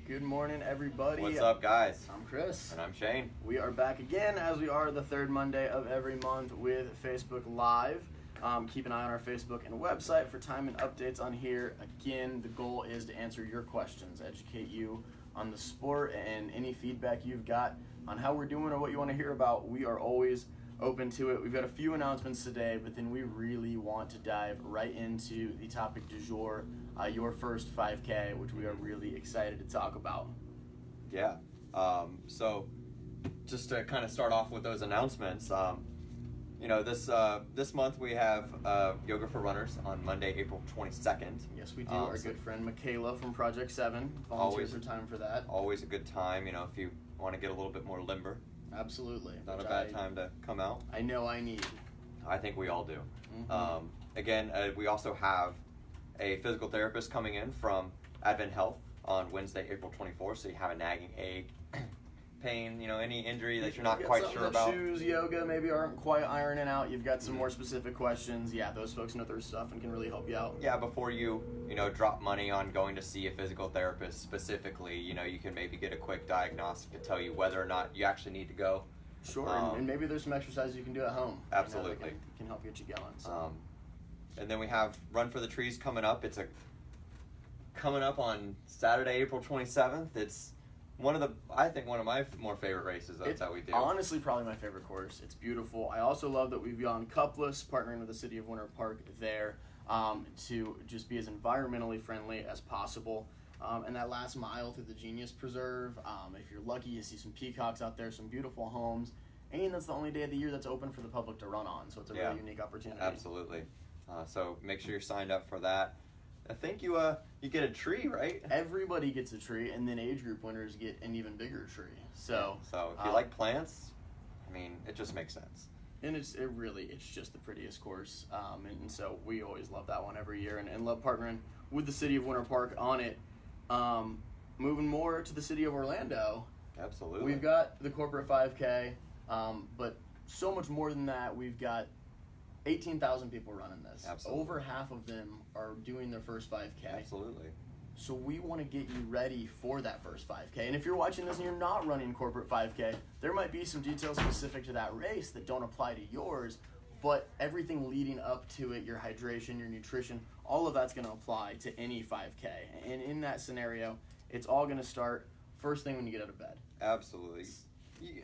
Good morning, everybody. What's up, guys? I'm Chris. And I'm Shane. We are back again, as we are the third Monday of every month with Facebook Live. Keep an eye on our Facebook and website for time and updates on here. Again, the goal is to answer your questions, educate you on the sport, and any feedback you've got on how we're doing or what you want to hear about. We are always open to it. We've got a few announcements today, but then we really want to dive right into the topic du jour, your first 5K, which we are really excited to talk about. Yeah. So just to kind of start off with those announcements, this month we have Yoga for Runners on Monday, April 22nd. Yes, we do. Our good friend Michaela from Project 7 volunteers her time for that. Always a good time, if you want to get a little bit more limber. Absolutely. Not a bad time to come out. I know I need. I think we all do. Mm-hmm. Again, we also have a physical therapist coming in from AdventHealth on Wednesday, April 24th. So you have a nagging ache, pain, any injury that you're not quite sure about. Shoes, yoga maybe aren't quite ironing out. You've got some more specific questions. Yeah, those folks know their stuff and can really help you out. Yeah, before you drop money on going to see a physical therapist specifically, you can maybe get a quick diagnostic to tell you whether or not you actually need to go. Sure, and maybe there's some exercises you can do at home. Absolutely. That can help get you going. So. And then we have Run for the Trees coming up. It's coming up on Saturday, April 27th. It's I think one of my more favorite races that we do. Honestly, probably my favorite course. It's beautiful. I also love that we've gone cupless, partnering with the city of Winter Park there to just be as environmentally friendly as possible. And that last mile through the Genius Preserve, if you're lucky, you see some peacocks out there, some beautiful homes. And that's the only day of the year that's open for the public to run on. So it's a really unique opportunity. Absolutely. So make sure you're signed up for that. I think you get a tree, right? Everybody gets a tree, and then age group winners get an even bigger tree. So if you like plants, it just makes sense. And it's just the prettiest course. And so we always love that one every year and love partnering with the city of Winter Park on it. Moving more to the city of Orlando. Absolutely. We've got the corporate 5K, but so much more than that. We've got 18,000 people running this. Absolutely. Over half of them are doing their first 5K. Absolutely. So we want to get you ready for that first 5K. And if you're watching this and you're not running corporate 5K, there might be some details specific to that race that don't apply to yours, but everything leading up to it, your hydration, your nutrition, all of that's going to apply to any 5K. And in that scenario, it's all going to start first thing when you get out of bed. Absolutely.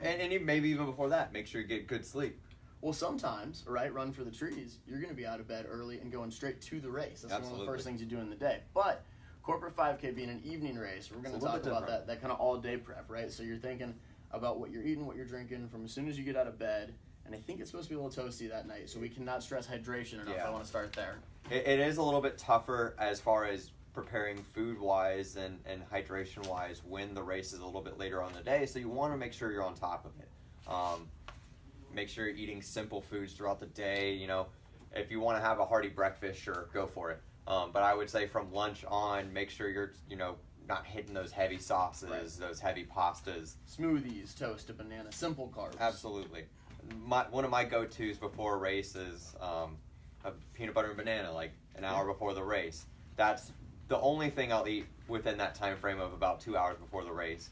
And maybe even before that, make sure you get good sleep. Well, sometimes, Run for the Trees, you're going to be out of bed early and going straight to the race. That's one of the first things you do in the day. But corporate 5K being an evening race, we're going to talk about that kind of all-day prep, right? So you're thinking about what you're eating, what you're drinking from as soon as you get out of bed. And I think it's supposed to be a little toasty that night, so we cannot stress hydration enough. I want to start there. It is a little bit tougher as far as preparing food-wise and hydration-wise when the race is a little bit later on in the day, so you want to make sure you're on top of it. Make sure you're eating simple foods throughout the day. If you want to have a hearty breakfast, sure, go for it. But I would say from lunch on, make sure you're, not hitting those heavy sauces, those heavy pastas. Smoothies, toast, a banana, simple carbs. Absolutely. One of my go-tos before a race is a peanut butter and banana, like an hour before the race. That's the only thing I'll eat within that time frame of about 2 hours before the race.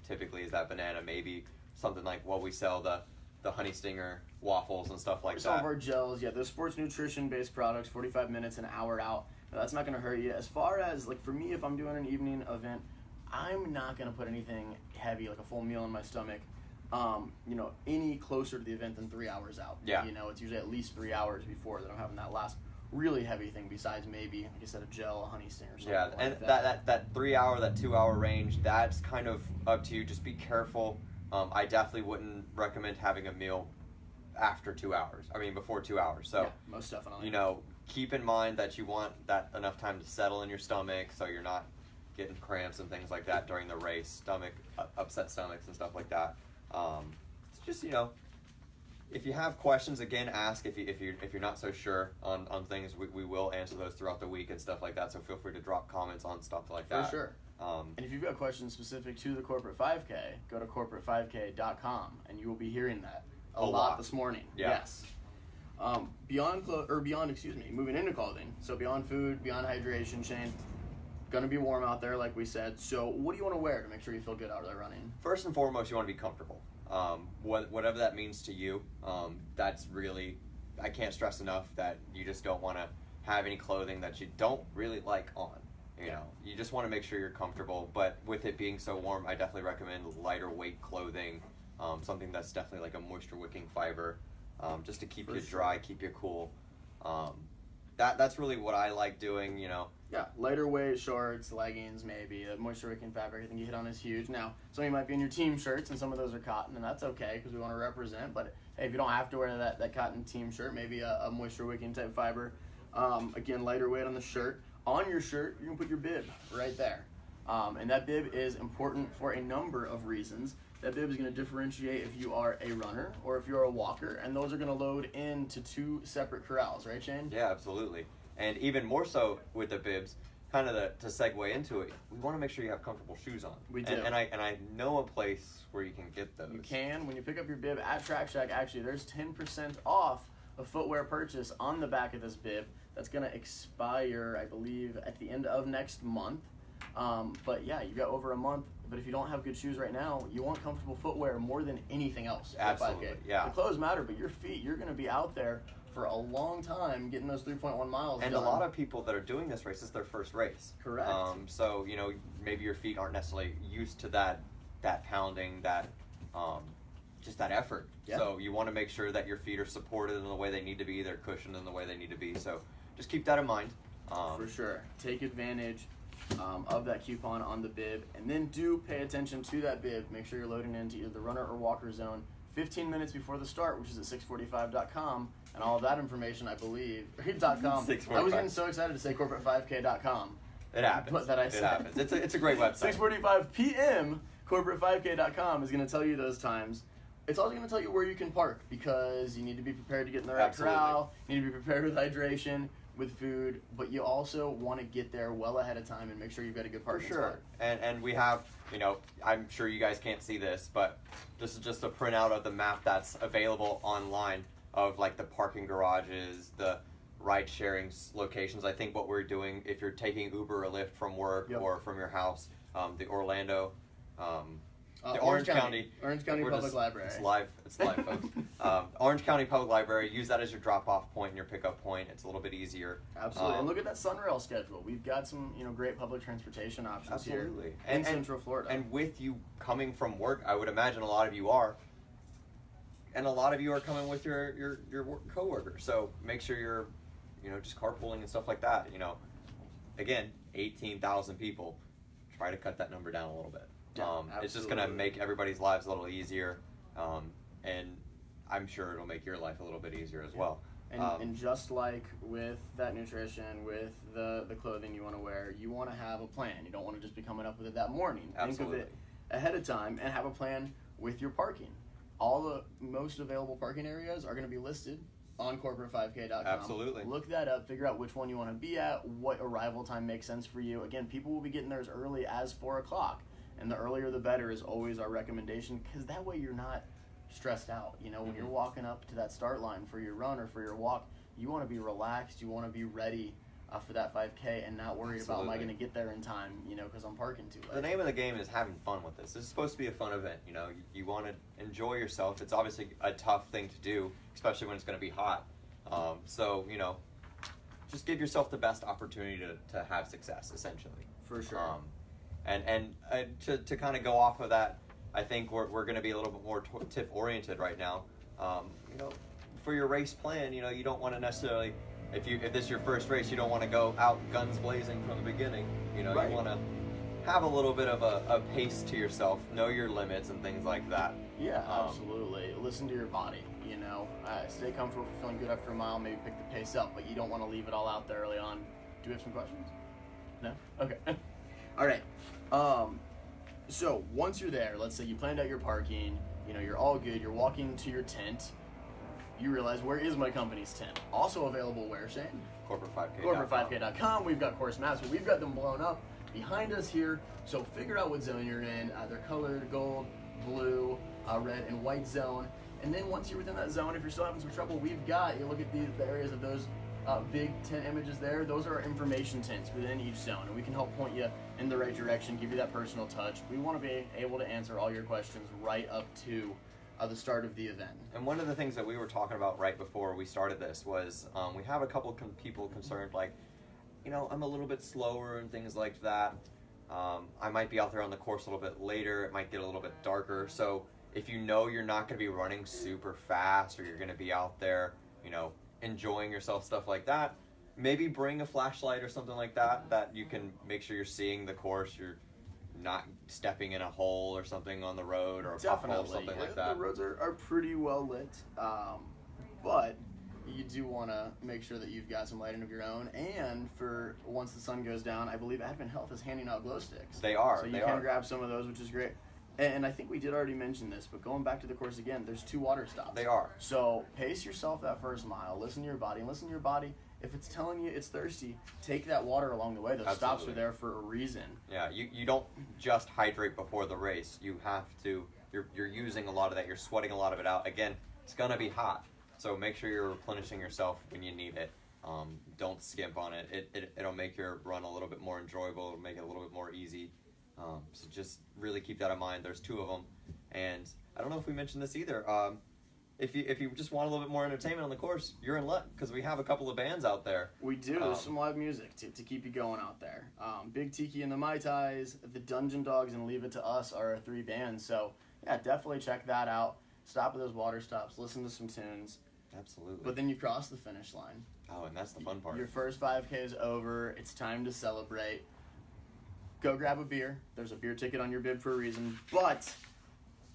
Typically is that banana, maybe something like we sell the Honey Stinger waffles and stuff like that. Some of our gels, those sports nutrition-based products, 45 minutes, an hour out. Now, that's not going to hurt you. As far as, for me, if I'm doing an evening event, I'm not going to put anything heavy, like a full meal in my stomach, any closer to the event than 3 hours out. Yeah. It's usually at least 3 hours before that I'm having that last really heavy thing besides maybe, like I said, a gel, a Honey Stinger or something. Yeah, and that 3 hour, that 2 hour range, that's kind of up to you. Just be careful. I definitely wouldn't recommend having a meal after 2 hours. Before 2 hours. So, yeah, most definitely. Keep in mind that you want that enough time to settle in your stomach so you're not getting cramps and things like that during the race, upset stomachs and stuff like that. It's just, if you have questions, again, ask. If you're not so sure on things, we will answer those throughout the week and stuff like that. So feel free to drop comments on stuff like that. For sure. And if you've got questions specific to the corporate 5K, go to corporate5k.com and you will be hearing that a lot this morning. Yeah. Yes. Moving into clothing. So beyond food, beyond hydration, Shane, Going to be warm out there, like we said. So what do you want to wear to make sure you feel good out there running? First and foremost, you want to be comfortable. Whatever that means to you, that's really, I can't stress enough that you just don't want to have any clothing that you don't really like on. You know, you just want to make sure you're comfortable. But with it being so warm, I definitely recommend lighter weight clothing, something that's definitely like a moisture wicking fiber, just to keep you dry, keep you cool. That's really what I like doing, you know. Yeah, lighter weight shorts, leggings, maybe. Moisture wicking fabric, I think you hit on is huge. Now, some of you might be in your team shirts, and some of those are cotton, and that's okay because we want to represent. But hey, if you don't have to wear that cotton team shirt, maybe a moisture wicking type fiber. Again, lighter weight on the shirt. On your shirt, you can put your bib right there. And that bib is important for a number of reasons. That bib is going to differentiate if you are a runner or if you're a walker, and those are going to load into 2 separate corrals, right, Shane? Yeah, absolutely. And even more so with the bibs, kind of to segue into it, we want to make sure you have comfortable shoes on. We do. And I know a place where you can get those. You can. When you pick up your bib at Track Shack, actually, there's 10% off a footwear purchase on the back of this bib. That's going to expire, I believe, at the end of next month. But yeah, you've got over a month. But if you don't have good shoes right now, you want comfortable footwear more than anything else. Absolutely, yeah. The clothes matter, but your feet, you're going to be out there for a long time getting those 3.1 miles and done. a lot of people that are doing this race, it's their first race. Correct. So, you know, maybe your feet aren't necessarily used to that pounding, that just that effort. Yeah. So you want to make sure that your feet are supported in the way they need to be, they're cushioned in the way they need to be. So just keep that in mind. For sure. Take advantage of that coupon on the bib, and then do pay attention to that bib. Make sure you're loading into either the runner or walker zone 15 minutes before the start, which is at 645.com, and all of that information, I believe, .com. I was getting so excited to say corporate5k.com. It happens. But that I said. It happens. It's a great website. 6:45 p.m. corporate5k.com is going to tell you those times. It's also going to tell you where you can park, because you need to be prepared to get in the right corral. You need to be prepared with hydration, with food, but you also want to get there well ahead of time and make sure you've got a good parking spot. And we have, you know, I'm sure you guys can't see this, but this is just a printout of the map that's available online of like the parking garages, the ride sharing locations. I think what we're doing, if you're taking Uber or Lyft from work or from your house, the Orlando, the Orange County Public Library. It's live, folks. Orange County Public Library. Use that as your drop-off point and your pickup point. It's a little bit easier. Absolutely. And look at that Sunrail schedule. We've got some, great public transportation options here in Central Florida. And with you coming from work, I would imagine a lot of you are. And a lot of you are coming with your work coworkers. So make sure you're, just carpooling and stuff like that. Again, 18,000 people. Try to cut that number down a little bit. It's just going to make everybody's lives a little easier, and I'm sure it'll make your life a little bit easier as well. And just like with that nutrition, with the clothing you want to wear, you want to have a plan. You don't want to just be coming up with it that morning. Absolutely. Think of it ahead of time and have a plan with your parking. All the most available parking areas are going to be listed on corporate5k.com. Absolutely. Look that up, figure out which one you want to be at, what arrival time makes sense for you. Again, people will be getting there as early as 4 o'clock. And the earlier the better is always our recommendation, because that way you're not stressed out. When you're walking up to that start line for your run or for your walk, you want to be relaxed. You want to be ready for that 5K and not worried about, am I going to get there in time, because I'm parking too late. The name of the game is having fun with this. This is supposed to be a fun event. You want to enjoy yourself. It's obviously a tough thing to do, especially when it's going to be hot. So, just give yourself the best opportunity to have success, essentially. For sure. And to kind of go off of that, I think we're going to be a little bit more tip oriented right now. For your race plan, you don't want to necessarily, if this is your first race, you don't want to go out guns blazing from the beginning. Right. You want to have a little bit of a pace to yourself, know your limits and things like that. Yeah, absolutely. Listen to your body. Stay comfortable for feeling good after a mile. Maybe pick the pace up, but you don't want to leave it all out there early on. Do we have some questions? No? Okay. All right. So once you're there, let's say you planned out your parking, you're all good, you're walking to your tent, you realize, where is my company's tent? Also available where, Shane? Corporate5k.com. We've got course maps, but we've got them blown up behind us here. So figure out what zone you're in. They're colored gold, blue, red, and white zone. And then once you're within that zone, if you're still having some trouble, we've got, you look at the areas of those big tent images there, those are our information tents within each zone, and we can help point you in the right direction, give you that personal touch. We want to be able to answer all your questions right up to the start of the event. And one of the things that we were talking about right before we started this was we have a couple people concerned, like, I'm a little bit slower and things like that. I might be out there on the course a little bit later. It might get a little bit darker. So if you're not going to be running super fast, or you're going to be out there, enjoying yourself, stuff like that, maybe bring a flashlight or something like that you can make sure you're seeing the course. You're not stepping in a hole or something on the road, or a pothole or something like that. The roads are pretty well lit, but you do want to make sure that you've got some lighting of your own. And for once the sun goes down, I believe AdventHealth is handing out glow sticks. They are. So you can grab some of those, which is great. And I think we did already mention this, but going back to the course again, there's 2 water stops. They are. So pace yourself that first mile. Listen to your body. And listen to your body. If it's telling you it's thirsty, take that water along the way. Those stops are there for a reason. Yeah, you don't just hydrate before the race. You have to. You're using a lot of that. You're sweating a lot of it out. Again, it's gonna be hot, so make sure you're replenishing yourself when you need it. Don't skimp on it. It'll make your run a little bit more enjoyable. It'll make it a little bit more easy. So just really keep that in mind. There's 2 of them, and I don't know if we mentioned this either. If you just want a little bit more entertainment on the course, you're in luck, because we have a couple of bands out there. We do. There's some live music to keep you going out there. Big Tiki and the Mai Tais, the Dungeon Dogs, and Leave It to Us are our 3 bands. So yeah, definitely check that out. Stop at those water stops. Listen to some tunes. Absolutely. But then you cross the finish line. Oh, and that's the fun part. Your first 5K is over. It's time to celebrate. Go grab a beer. There's a beer ticket on your bib for a reason. But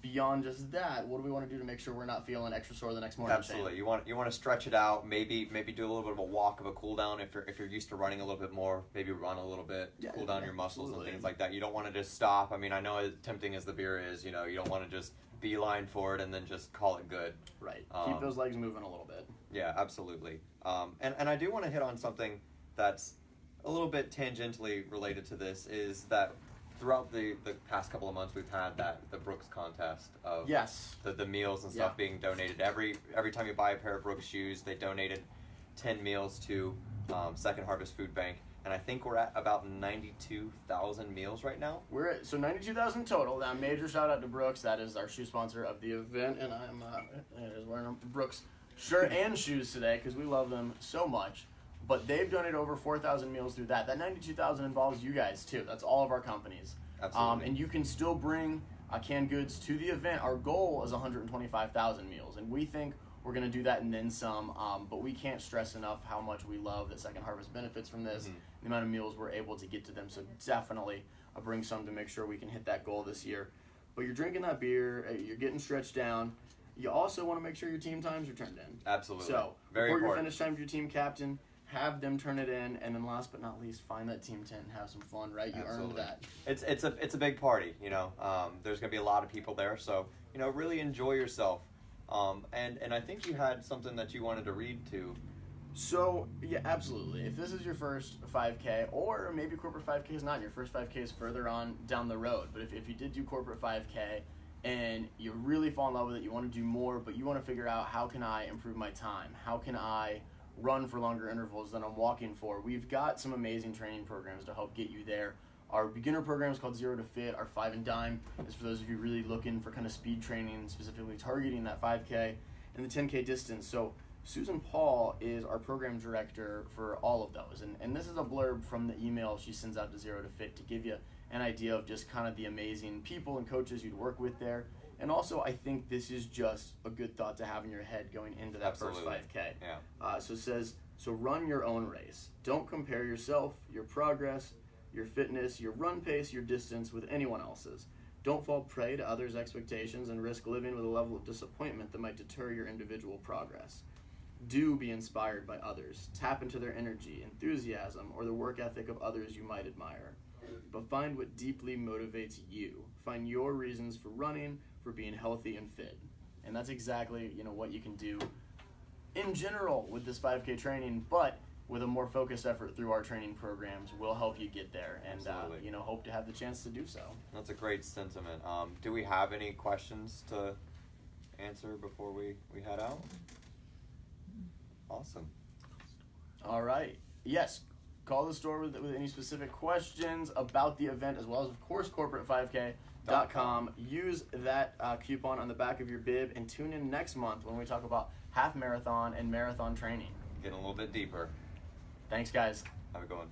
beyond just that, what do we want to do to make sure we're not feeling extra sore the next morning? Absolutely. Shane? You want to stretch it out. Maybe do a little bit of a walk, of a cool down. If you're used to running a little bit more, maybe run a little bit, cool down your muscles and things like that. You don't want to just stop. I mean, I know as tempting as the beer is, you don't want to just beeline for it and then just call it good. Right. Keep those legs moving a little bit. Yeah, absolutely. And I do want to hit on something that's a little bit tangentially related to this, is that throughout the past couple of months, we've had the Brooks contest of the meals and stuff being donated. Every time you buy a pair of Brooks shoes, they donated 10 meals to Second Harvest Food Bank, and I think we're at about 92,000 meals right now. We're at 92,000 total. Now, major shout out to Brooks. That is our shoe sponsor of the event, and I'm wearing a Brooks shirt and shoes today because we love them so much. But they've donated over 4,000 meals through that. That 92,000 involves you guys, too. That's all of our companies. Absolutely. And you can still bring canned goods to the event. Our goal is 125,000 meals, and we think we're going to do that and then some. But we can't stress enough how much we love that Second Harvest benefits from this, the amount of meals we're able to get to them. So definitely bring some to make sure we can hit that goal this year. But you're drinking that beer, you're getting stretched down. You also want to make sure your team times are turned in. Absolutely. So Very before important. your finish time for your team captain, have them turn it in, and then last but not least, find that team tent and have some fun, right? You earned that. It's a big party, There's gonna be a lot of people there, so really enjoy yourself. And I think you had something that you wanted to read too. So yeah, absolutely. If this is your first 5K, or maybe corporate 5K is not, your first 5K is further on down the road. But if you did do corporate 5K and you really fall in love with it, you want to do more, but you want to figure out, how can I improve my time? How can I run for longer intervals than I'm walking for? We've got some amazing training programs to help get you there. Our beginner program is called Zero to Fit. Our 5 and Dime is for those of you really looking for kind of speed training, specifically targeting that 5K and the 10K distance. So Susan Paul is our program director for all of those. And this is a blurb from the email she sends out to Zero to Fit to give you an idea of just kind of the amazing people and coaches you'd work with there. And also, I think this is just a good thought to have in your head going into that first 5K. Yeah. So it says, so run your own race. Don't compare yourself, your progress, your fitness, your run pace, your distance with anyone else's. Don't fall prey to others' expectations and risk living with a level of disappointment that might deter your individual progress. Do be inspired by others. Tap into their energy, enthusiasm, or the work ethic of others you might admire. But find what deeply motivates you. Find your reasons for running, for being healthy and fit. And that's exactly, what you can do in general with this 5K training, but with a more focused effort through our training programs will help you get there, and hope to have the chance to do so. That's a great sentiment. Do we have any questions to answer before we head out? Awesome. All right. Yes. Call the store with any specific questions about the event, as well as, of course, corporate5k.com. Use that coupon on the back of your bib, and tune in next month when we talk about half marathon and marathon training. Getting a little bit deeper. Thanks, guys. Have a good one.